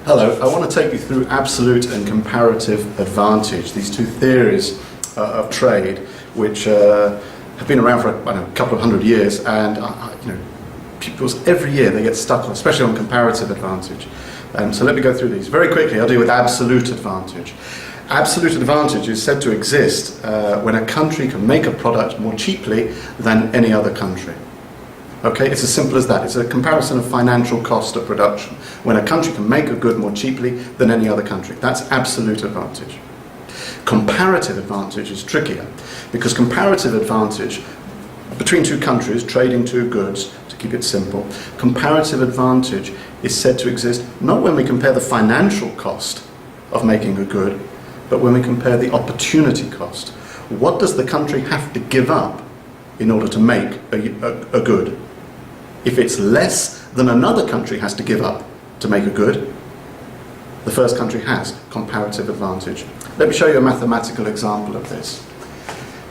Hello, I want to take you through absolute and comparative advantage, these two theories of trade which have been around for a couple of hundred years, and pupils every year they get stuck on, especially on comparative advantage. So let me go through these. Very quickly, I'll deal with absolute advantage. Absolute advantage is said to exist when a country can make a product more cheaply than any other country. Okay, it's as simple as that. It's a comparison of financial cost of production. When a country can make a good more cheaply than any other country. That's absolute advantage. Comparative advantage is trickier, because comparative advantage between two countries trading two goods, to keep it simple, comparative advantage is said to exist not when we compare the financial cost of making a good, but when we compare the opportunity cost. What does the country have to give up in order to make a good? If it's less than another country has to give up to make a good, the first country has comparative advantage. Let me show you a mathematical example of this.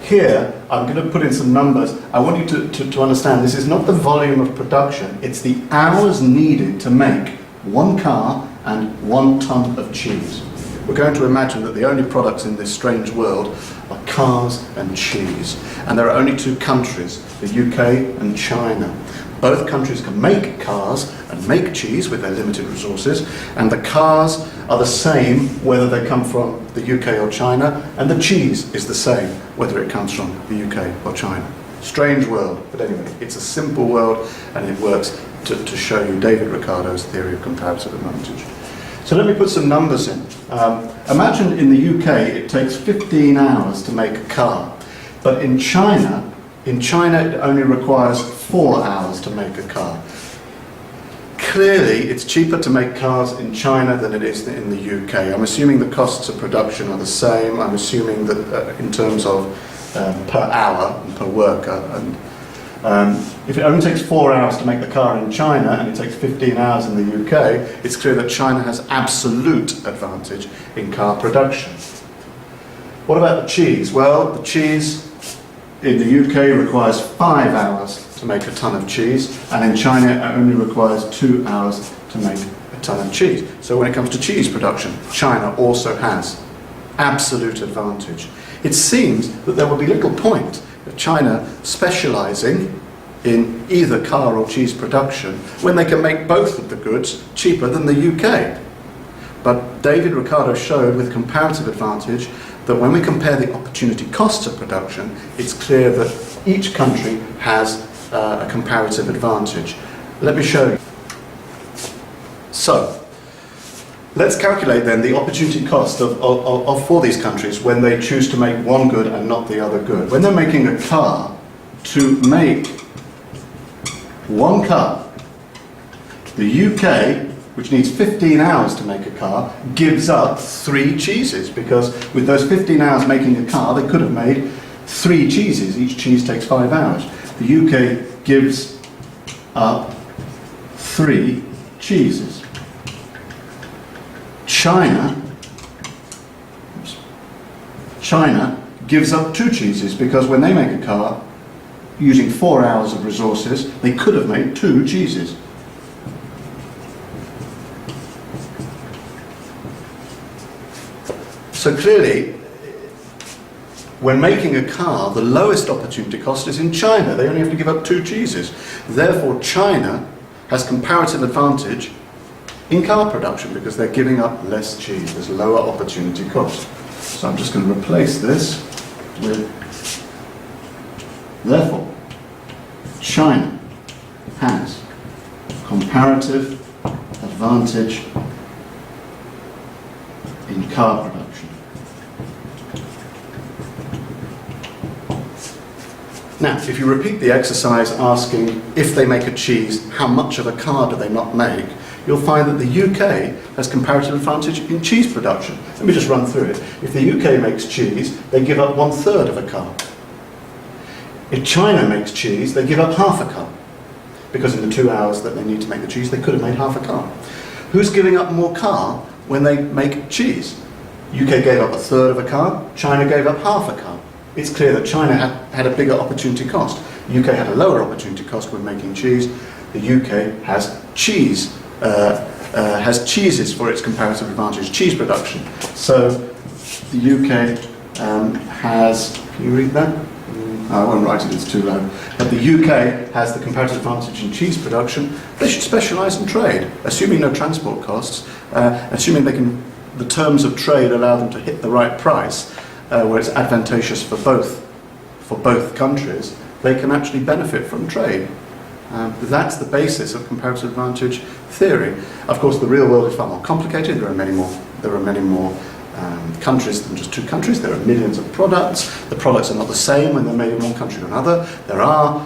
Here, I'm going to put in some numbers. I want you to understand this is not the volume of production, it's the hours needed to make one car and 1 ton of cheese. We're going to imagine that the only products in this strange world are cars and cheese. And there are only two countries, the UK and China. Both countries can make cars and make cheese with their limited resources, and the cars are the same whether they come from the UK or China, and the cheese is the same whether it comes from the UK or China. Strange world, but anyway, it's a simple world, and it works to show you David Ricardo's theory of comparative advantage. So let me put some numbers in. Imagine in the UK it takes 15 hours to make a car, but in China it only requires 4 hours to make a car. Clearly, it's cheaper to make cars in China than it is in the UK. I'm assuming the costs of production are the same. I'm assuming that in terms of per hour and per worker. And if it only takes 4 hours to make the car in China and it takes 15 hours in the UK, it's clear that China has absolute advantage in car production. What about the cheese? Well, the cheese in the UK requires 5 hours to make a ton of cheese, and in China it only requires 2 hours to make a ton of cheese. So when it comes to cheese production, China also has absolute advantage. It seems that there would be little point of China specialising in either car or cheese production when they can make both of the goods cheaper than the UK. But David Ricardo showed with comparative advantage that when we compare the opportunity costs of production, it's clear that each country has a comparative advantage. Let me show you. So, let's calculate then the opportunity cost for these countries when they choose to make one good and not the other good. When they're making a car, to make one car, the UK, which needs 15 hours to make a car, gives up 3 cheeses, because with those 15 hours making a car, they could have made 3 cheeses. Each cheese takes 5 hours. The UK gives up 3 cheeses. China gives up 2 cheeses, because when they make a car, using 4 hours of resources, they could have made 2 cheeses. So clearly, when making a car, the lowest opportunity cost is in China. They only have to give up 2 cheeses. Therefore, China has comparative advantage in car production because they're giving up less cheese. There's lower opportunity cost. So I'm just going to replace this with, therefore, China has comparative advantage in car production. Now, if you repeat the exercise asking if they make a cheese, how much of a car do they not make, you'll find that the UK has comparative advantage in cheese production. Let me just run through it. If the UK makes cheese, they give up 1/3 of a car. If China makes cheese, they give up half a car, because in the 2 hours that they need to make the cheese, they could have made half a car. Who's giving up more car when they make cheese? UK gave up 1/3 of a car, China gave up half a car. It's clear that China had a bigger opportunity cost. UK had a lower opportunity cost when making cheese. The UK has cheese has cheeses for its comparative advantage, cheese production. So the UK has, can you read that? I won't write it, it's too low. But the UK has the comparative advantage in cheese production. They should specialise in trade, assuming no transport costs, assuming the terms of trade allow them to hit the right price, where it's advantageous for both countries. They can actually benefit from trade. That's the basis of comparative advantage theory. Of course, the real world is far more complicated. There are many more countries than just two countries. There are millions of products. The products are not the same when they're made in one country or another. There are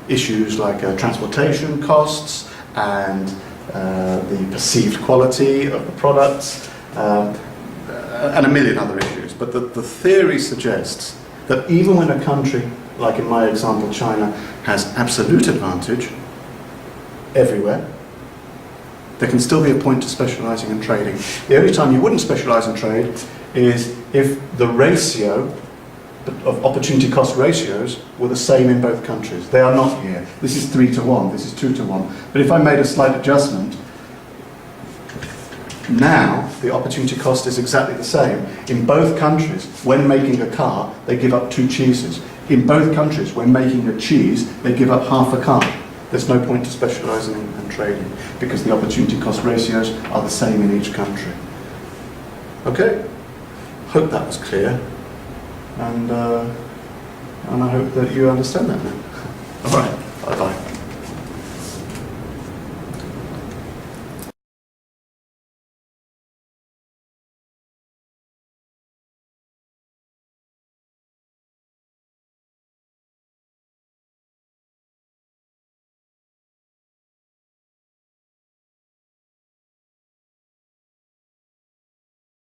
issues like transportation costs and the perceived quality of the products and a million other issues. But the theory suggests that even when a country, like in my example China, has absolute advantage everywhere, there can still be a point to specialising in trading. The only time you wouldn't specialise in trade is if the ratio of opportunity cost ratios were the same in both countries. They are not here. This is 3 to 1, this is 2 to 1. But if I made a slight adjustment, now the opportunity cost is exactly the same. In both countries, when making a car, they give up 2 cheeses. In both countries, when making a cheese, they give up half a car. There's no point to specialising in trading because the opportunity cost ratios are the same in each country. Okay? Hope that was clear, and I hope that you understand that now. All right.